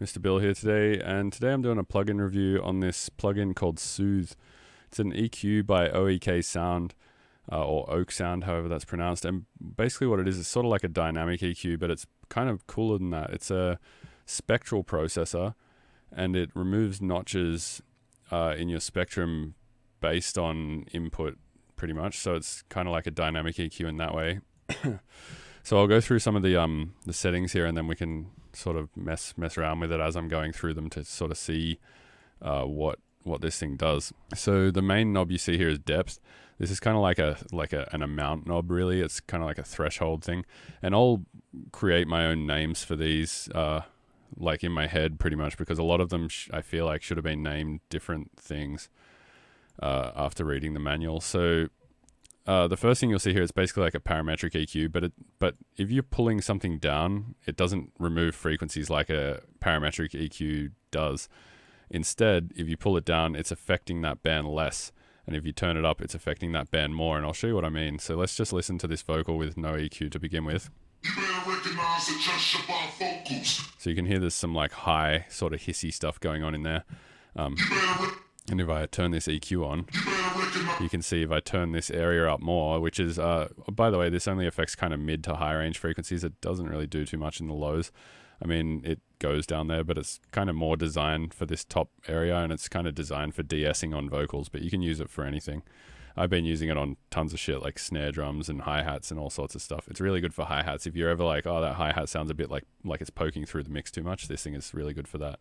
Mr. Bill here today, and today I'm doing a plugin review on this plugin called Soothe. It's an EQ by oeksound, or oeksound, however that's pronounced, and basically what it is sort of like a dynamic EQ, but it's kind of cooler than that. It's a spectral processor, and it removes notches in your spectrum based on input, pretty much, so it's kind of like a dynamic EQ in that way. So I'll go through some of the settings here, and then we can sort of mess around with it as I'm going through them to sort of see what this thing does. So the main knob you see here is depth. This is kind of like an amount knob, really. It's kind of like a threshold thing, and I'll create my own names for these like in my head, pretty much, because a lot of them I feel like should have been named different things after reading the manual. So the first thing you'll see here is basically like a parametric EQ, but if you're pulling something down, it doesn't remove frequencies like a parametric EQ does. Instead, if you pull it down, it's affecting that band less, and if you turn it up, it's affecting that band more, and I'll show you what I mean. So let's just listen to this vocal with no EQ to begin with. So you can hear there's some like high sort of hissy stuff going on in there. And if I turn this EQ on, you can see if I turn this area up more, which is, by the way, this only affects kind of mid to high range frequencies. It doesn't really do too much in the lows. I mean, it goes down there, but it's kind of more designed for this top area, and it's kind of designed for de-essing on vocals, but you can use it for anything. I've been using it on tons of shit like snare drums and hi-hats and all sorts of stuff. It's really good for hi-hats. If you're ever like, oh, that hi-hat sounds a bit like it's poking through the mix too much, this thing is really good for that.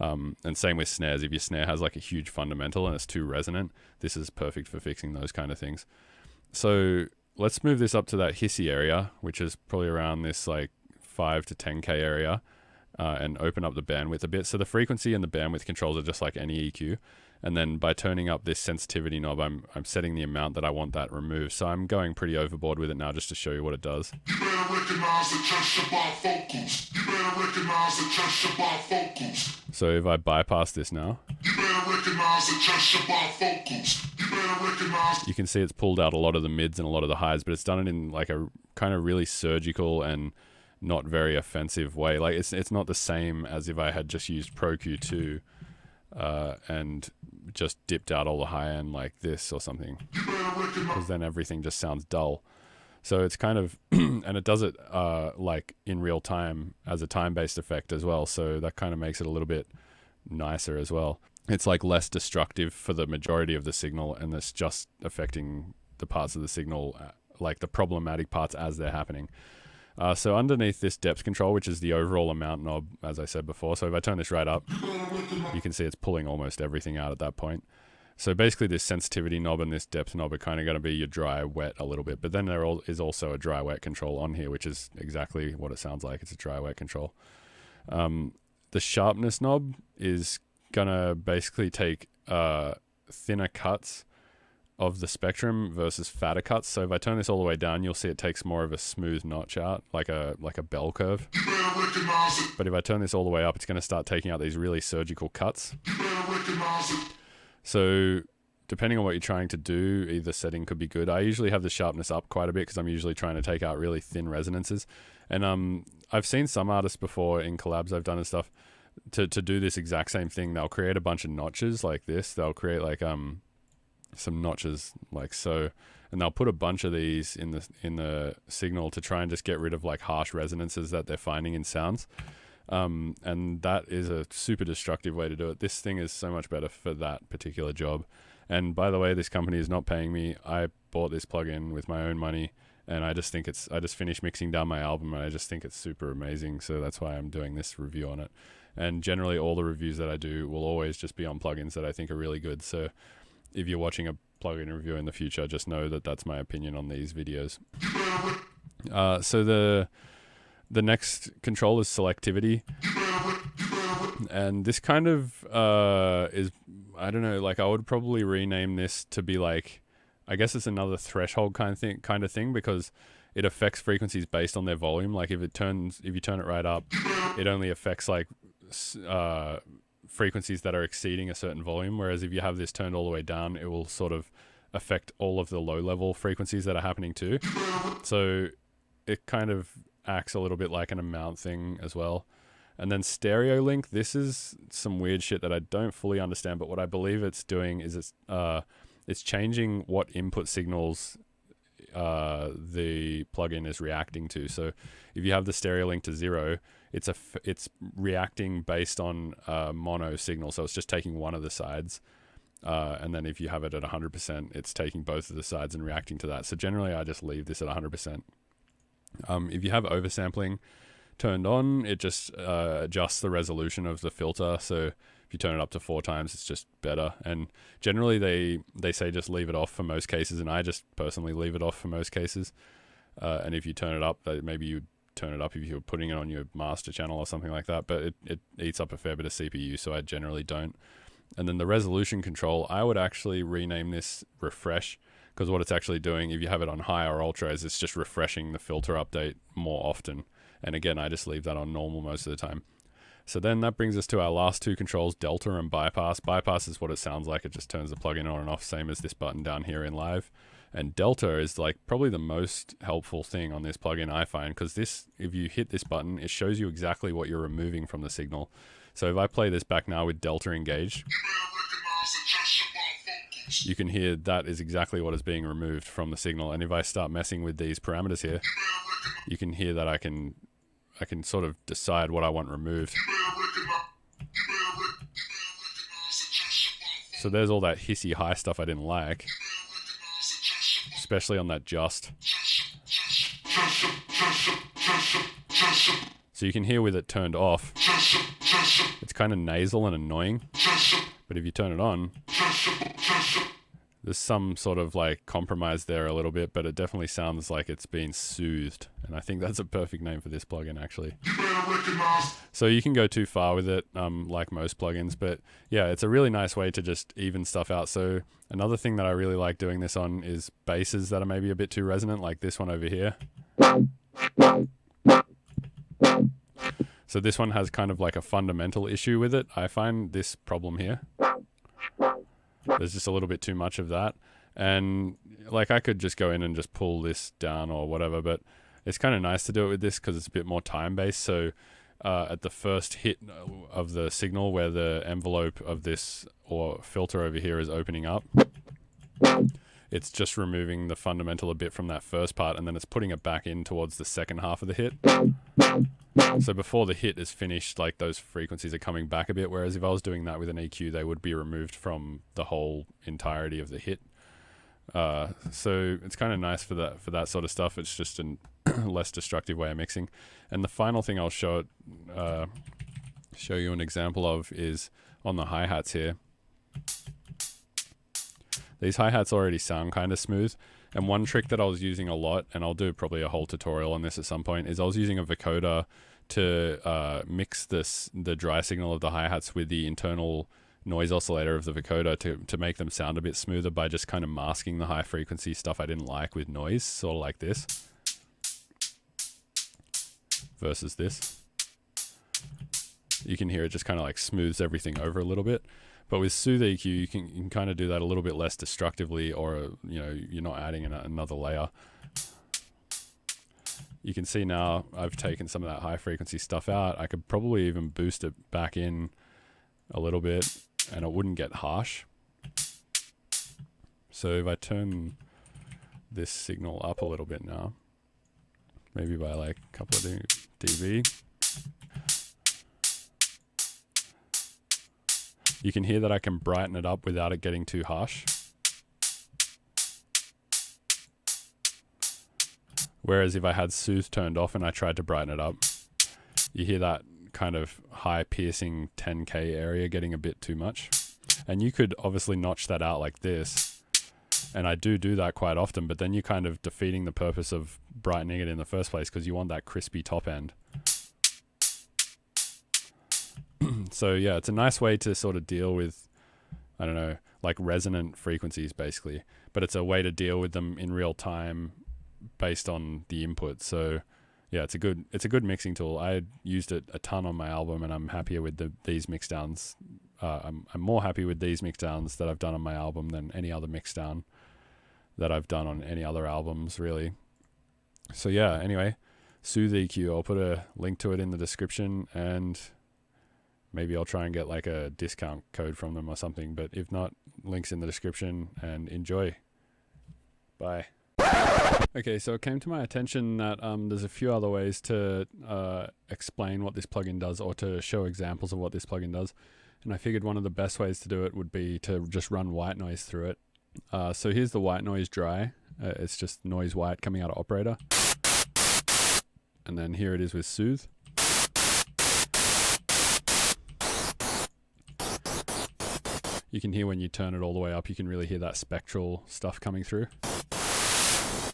And same with snares. If your snare has like a huge fundamental and it's too resonant, this is perfect for fixing those kind of things. So let's move this up to that hissy area, which is probably around this like 5 to 10K area, and open up the bandwidth a bit. So the frequency and the bandwidth controls are just like any EQ. And then by turning up this sensitivity knob, I'm setting the amount that I want that removed. So I'm going pretty overboard with it now just to show you what it does. You better recognize the gesture by vocals. You better recognize the gesture by vocals. So if I bypass this now, you better recognize the gesture by vocals. You better recognize. You can see it's pulled out a lot of the mids and a lot of the highs, but it's done it in like a kind of really surgical and not very offensive way. Like it's not the same as if I had just used Pro Q2 and just dipped out all the high end like this or something, because then everything just sounds dull. So it's kind of and it does it like in real time as a time-based effect as well, so that kind of makes it a little bit nicer as well. It's like less destructive for the majority of the signal, and it's just affecting the parts of the signal, like the problematic parts as they're happening. So underneath this depth control, which is the overall amount knob, as I said before, so if I turn this right up, you can see it's pulling almost everything out at that point. So basically this sensitivity knob and this depth knob are kind of going to be your dry wet a little bit, but then there is also a dry wet control on here, which is exactly what it sounds like. It's a dry wet control. The sharpness knob is going to basically take thinner cuts of the spectrum versus fatter cuts. So if I turn this all the way down, you'll see it takes more of a smooth notch out, like a bell curve. But if I turn this all the way up, it's going to start taking out these really surgical cuts. So depending on what you're trying to do, either setting could be good. I usually have the sharpness up quite a bit because I'm usually trying to take out really thin resonances. And I've seen some artists before in collabs I've done and stuff to do this exact same thing. They'll create a bunch of notches like this. They'll create like some notches like so, and they'll put a bunch of these in the signal to try and just get rid of like harsh resonances that they're finding in sounds, and that is a super destructive way to do it. This thing is so much better for that particular job. And by the way, this company is not paying me. I bought this plugin with my own money, and I just finished mixing down my album, and I just think it's super amazing, so that's why I'm doing this review on it. And generally all the reviews that I do will always just be on plugins that I think are really good. So if you're watching a plugin review in the future, just know that that's my opinion on these videos. So the next control is selectivity. And this kind of is, I don't know, like I would probably rename this to be like, I guess it's another threshold kind of thing, because it affects frequencies based on their volume. Like if you turn it right up, it only affects like frequencies that are exceeding a certain volume, whereas if you have this turned all the way down, it will sort of affect all of the low level frequencies that are happening too. So it kind of acts a little bit like an amount thing as well. And then stereo link, this is some weird shit that I don't fully understand, but what I believe it's doing is it's changing what input signals the plugin is reacting to. So if you have the stereo link to 0, it's reacting based on a mono signal, so it's just taking one of the sides. And then if you have it at 100%, it's taking both of the sides and reacting to that. So generally, I just leave this at 100%. If you have oversampling turned on, it just adjusts the resolution of the filter. So if you turn it up to 4 times, it's just better. And generally, they say just leave it off for most cases, and I just personally leave it off for most cases. And if you turn it up, maybe you turn it up if you're putting it on your master channel or something like that. But it eats up a fair bit of CPU, so I generally don't. And then the resolution control, I would actually rename this refresh, because what it's actually doing, if you have it on high or ultra, is it's just refreshing the filter update more often. And again, I just leave that on normal most of the time. So then that brings us to our last 2 controls, delta and bypass. Bypass is what it sounds like. It just turns the plugin on and off, same as this button down here in live. And delta is like probably the most helpful thing on this plugin, I find, because this, if you hit this button, it shows you exactly what you're removing from the signal. So if I play this back now with delta engaged, you can hear that is exactly what is being removed from the signal. And if I start messing with these parameters here, you can hear that I can sort of decide what I want removed. So there's all that hissy high stuff I didn't like, especially on that just. So you can hear with it turned off, it's kind of nasal and annoying. But if you turn it on, there's some sort of like compromise there a little bit, but it definitely sounds like it's being soothed. And I think that's a perfect name for this plugin, actually. So you can go too far with it, like most plugins, but yeah, it's a really nice way to just even stuff out. So another thing that I really like doing this on is basses that are maybe a bit too resonant, like this one over here. So this one has kind of like a fundamental issue with it. I find this problem here. There's just a little bit too much of that. And like I could just go in and just pull this down or whatever, but it's kind of nice to do it with this because it's a bit more time-based. So at the first hit of the signal where the envelope of this or filter over here is opening up, it's just removing the fundamental a bit from that first part, and then it's putting it back in towards the second half of the hit. So before the hit is finished, like those frequencies are coming back a bit, whereas if I was doing that with an EQ, they would be removed from the whole entirety of the hit. So it's kind of nice for that sort of stuff. It's just a less destructive way of mixing. And the final thing I'll show you an example of is on the hi-hats here. These hi-hats already sound kind of smooth. And one trick that I was using a lot, and I'll do probably a whole tutorial on this at some point, is I was using a vocoder to mix the dry signal of the hi-hats with the internal noise oscillator of the vocoder to make them sound a bit smoother by just kind of masking the high frequency stuff I didn't like with noise, sort of like this versus this. You can hear it just kind of like smooths everything over a little bit. But with Soothe EQ, you can kind of do that a little bit less destructively, or you're not adding another layer. You can see now I've taken some of that high frequency stuff out. I could probably even boost it back in a little bit, and it wouldn't get harsh. So if I turn this signal up a little bit now, maybe by like a couple of dB. You can hear that I can brighten it up without it getting too harsh. Whereas if I had Soothe turned off and I tried to brighten it up, you hear that kind of high piercing 10K area getting a bit too much. And you could obviously notch that out like this. And I do that quite often, but then you're kind of defeating the purpose of brightening it in the first place because you want that crispy top end. So yeah, it's a nice way to sort of deal with, I don't know, like resonant frequencies basically, but it's a way to deal with them in real time based on the input. So yeah, it's a good mixing tool. I used it a ton on my album, and I'm happier with these mixdowns. I'm more happy with these mixdowns that I've done on my album than any other mixdown that I've done on any other albums, really. So yeah, anyway, Soothe EQ. I'll put a link to it in the description, and maybe I'll try and get like a discount code from them or something. But if not, links in the description, and enjoy. Bye. Okay, so it came to my attention that there's a few other ways to explain what this plugin does, or to show examples of what this plugin does. And I figured one of the best ways to do it would be to just run white noise through it. So here's the white noise dry. It's just noise white coming out of operator. And then here it is with Soothe. You can hear when you turn it all the way up, you can really hear that spectral stuff coming through.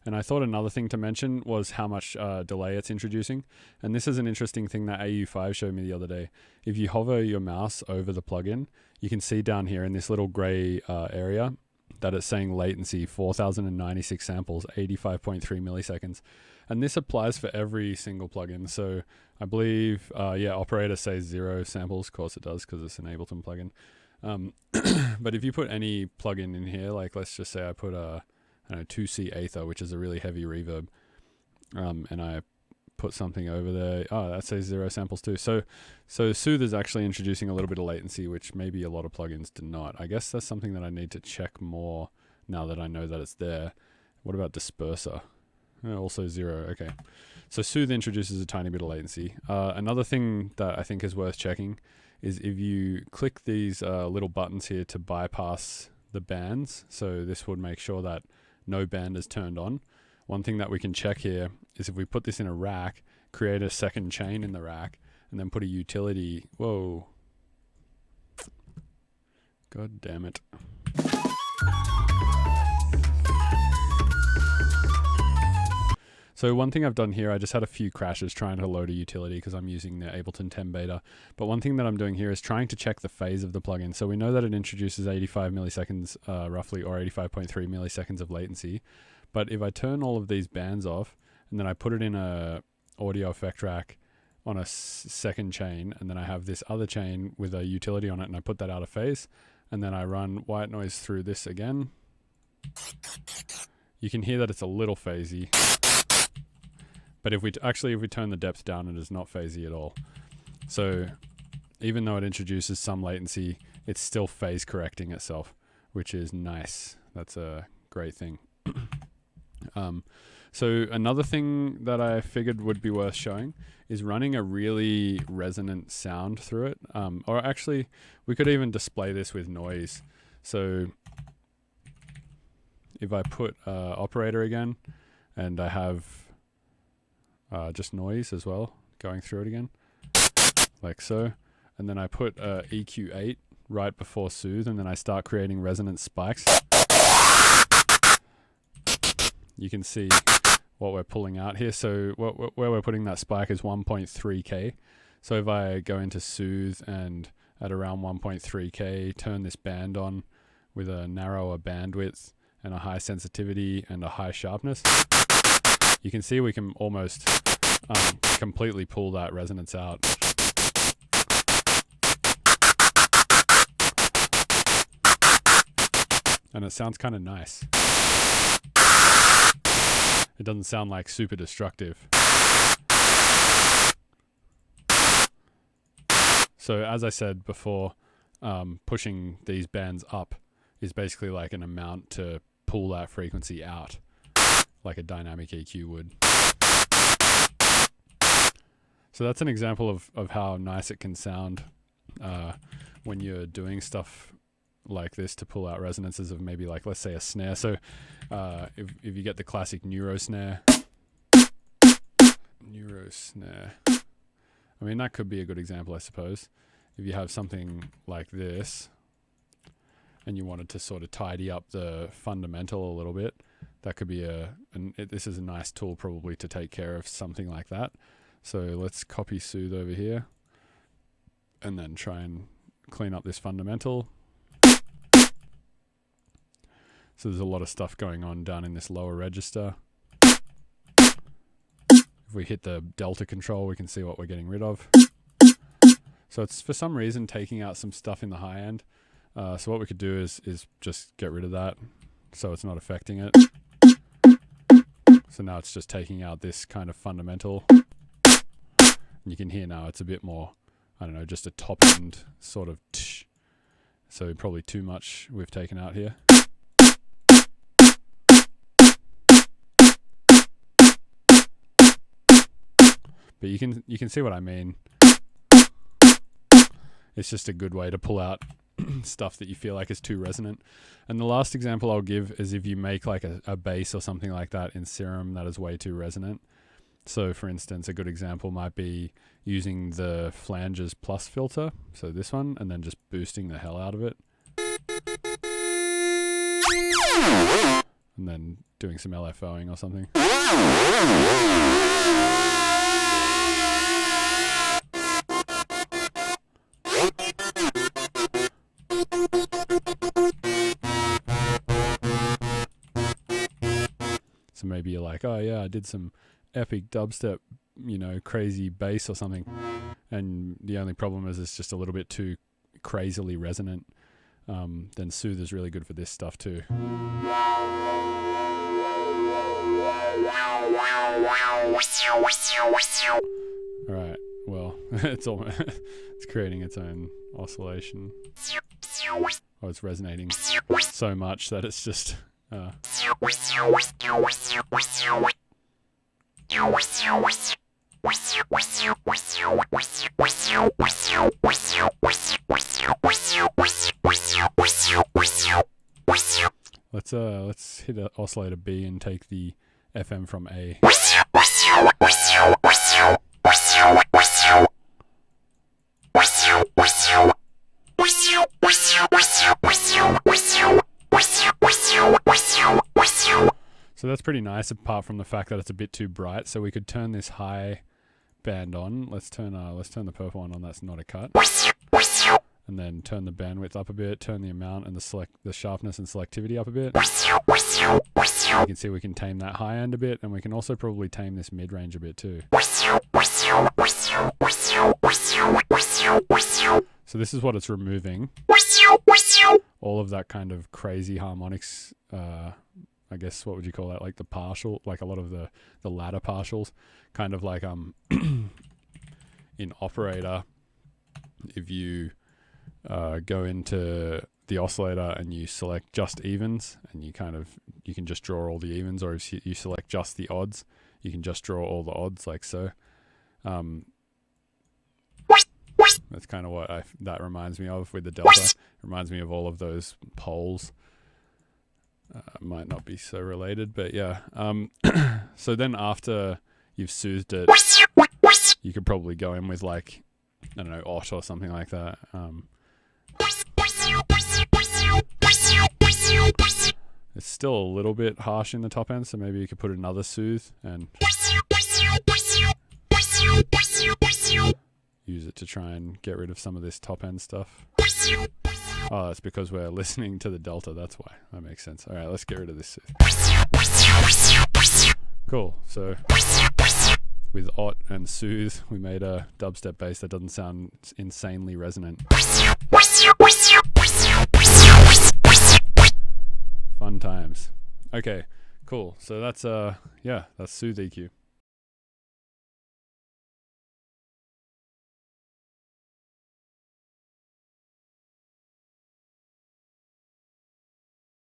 And I thought another thing to mention was how much delay it's introducing. And this is an interesting thing that AU5 showed me the other day. If you hover your mouse over the plugin, you can see down here in this little gray area that it's saying latency 4096 samples, 85.3 milliseconds. And this applies for every single plugin. So I believe, operator says 0 samples. Of course it does, because it's an Ableton plugin. But if you put any plugin in here, like let's just say I put a 2C Aether, which is a really heavy reverb, and I put something over there. Oh, that says 0 samples too. So Soothe is actually introducing a little bit of latency, which maybe a lot of plugins do not. I guess that's something that I need to check more now that I know that it's there. What about Disperser? Also 0. Okay. So Soothe introduces a tiny bit of latency. Another thing that I think is worth checking is if you click these little buttons here to bypass the bands. So this would make sure that no band is turned on. One thing that we can check here is if we put this in a rack, create a second chain in the rack, and then put a utility. Whoa. God damn it. So one thing I've done here, I just had a few crashes trying to load a utility because I'm using the Ableton 10 beta. But one thing that I'm doing here is trying to check the phase of the plugin. So we know that it introduces 85 milliseconds roughly, or 85.3 milliseconds of latency. But if I turn all of these bands off, and then I put it in a audio effect rack on a second chain, and then I have this other chain with a utility on it, and I put that out of phase, and then I run white noise through this again, you can hear that it's a little phasey. But if we turn the depth down, it is not phasey at all. So even though it introduces some latency, it's still phase correcting itself, which is nice. That's a great thing. So another thing that I figured would be worth showing is running a really resonant sound through it. Or actually, we could even display this with noise. So if I put operator again, and I have just noise as well going through it again, like so, and then I put EQ8 right before Soothe, and then I start creating resonant spikes. You can see what we're pulling out here. So where we're putting that spike is 1.3K. So if I go into Soothe and at around 1.3K, turn this band on with a narrower bandwidth and a high sensitivity and a high sharpness, you can see we can almost completely pull that resonance out. And it sounds kind of nice. It doesn't sound like super destructive. So as I said before, pushing these bands up is basically like an amount to pull that frequency out, like a dynamic EQ would. So that's an example of how nice it can sound when you're doing stuff like this to pull out resonances of maybe, like, let's say a snare. So if you get the classic neuro snare, I mean, that could be a good example, I suppose. If you have something like this and you wanted to sort of tidy up the fundamental a little bit, that could be this is a nice tool probably to take care of something like that. So let's copy Soothe over here and then try and clean up this fundamental. So there's a lot of stuff going on down in this lower register. If we hit the delta control, we can see what we're getting rid of. So it's for some reason taking out some stuff in the high end. So what we could do is just get rid of that so it's not affecting it. So now it's just taking out this kind of fundamental. You can hear now it's a bit more, I don't know, just a top end sort of tsh. So probably too much we've taken out here. But you can see what I mean. It's just a good way to pull out stuff that you feel like is too resonant. And the last example I'll give is if you make like a bass or something like that in Serum that is way too resonant. So for instance, a good example might be using the flanges plus filter, so this one, and then just boosting the hell out of it. And then doing some LFOing or something. So maybe you're like, oh yeah, I did some epic dubstep, you know, crazy bass or something. And the only problem is it's just a little bit too crazily resonant. Then Soothe is really good for this stuff too. Alright, well, it's creating its own oscillation. Oh, it's resonating so much that it's just... Let's hit a oscillator B and take the FM from A. So that's pretty nice, apart from the fact that it's a bit too bright. So we could turn this high band on. Let's turn the purple one on. That's not a cut. And then turn the bandwidth up a bit. Turn the amount and the sharpness and selectivity up a bit. You can see we can tame that high end a bit, and we can also probably tame this mid range a bit too. So this is what it's removing. All of that kind of crazy harmonics. I guess, what would you call that? Like the partial, like a lot of the ladder partials, kind of like in Operator, if you go into the oscillator and you select just evens, and you can just draw all the evens, or if you select just the odds, you can just draw all the odds, like so. That's kind of what that reminds me of with the delta. It reminds me of all of those poles. Might not be so related, but yeah. So then after you've soothed it, you could probably go in with like, I don't know, OT or something like that. It's still a little bit harsh in the top end, so maybe you could put another soothe and use it to try and get rid of some of this top end stuff. Oh, that's because we're listening to the delta, that's why. That makes sense. Alright, let's get rid of this soothe. Cool, so with OT and soothe, we made a dubstep bass that doesn't sound insanely resonant. Fun times. Okay, cool. So that's that's Soothe EQ.